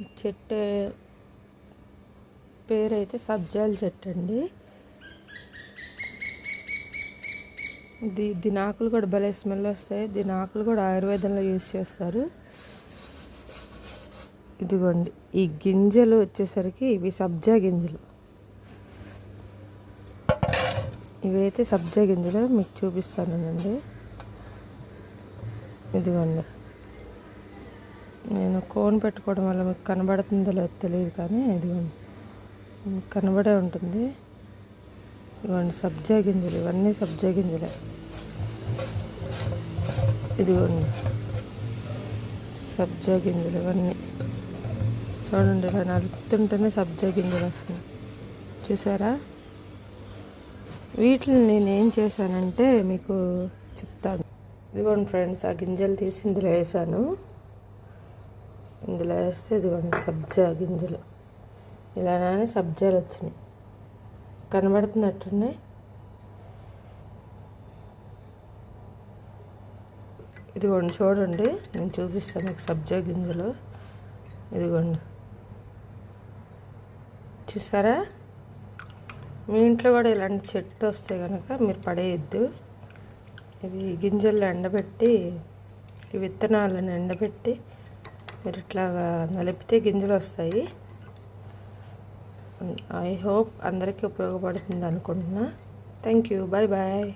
ఈ చెట్టు పేరైతే సబ్జాల చెట్టు అండి. దీని ఆకులు కూడా భలే స్మెల్ వస్తాయి. దీని ఆకులు కూడా ఆయుర్వేదంలో యూజ్ చేస్తారు. ఇదిగోండి, ఈ గింజలు వచ్చేసరికి ఇవి సబ్జా గింజలు. ఇవైతే సబ్జా గింజలు మీకు చూపిస్తానండి. ఇదిగోండి, నేను కోన్ పెట్టుకోవడం వల్ల మీకు కనబడుతుందో లేదో తెలియదు, కానీ ఇదిగోండి కనబడే ఉంటుంది. ఇదిగోండి సబ్జా గింజలు, ఇవన్నీ సబ్జా గింజలే. ఇదిగోండి సబ్జా గింజలు ఇవన్నీ చూడండి, ఇలా నలుపుతుంటేనే సబ్జా గింజలు వస్తున్నాయి, చూసారా? వీటిని నేనేం చేశానంటే మీకు చెప్తాను. ఇదిగోండి ఫ్రెండ్స్, ఆ గింజలు తీసి ఇందులో వేసాను. ఇందులో వేస్తే ఇదిగోండి సబ్జా గింజలు, ఇలానే సబ్జాలు వచ్చినాయి, కనబడుతున్నట్టున్నాయి. ఇదిగోండి చూడండి, నేను చూపిస్తాను మీకు సబ్జా గింజలు. ఇదిగోండి చూసారా? మీ ఇంట్లో కూడా ఇలాంటి చెట్టు వస్తే కనుక మీరు పడేయద్దు. ఇవి గింజల్లో ఎండబెట్టి, ఈ విత్తనాలను ఎండబెట్టి మీరు ఇట్లాగా నలిపితే గింజలు వస్తాయి. ఐ హోప్ అందరికీ ఉపయోగపడుతుంది అనుకుంటున్నా. Thank you, bye bye.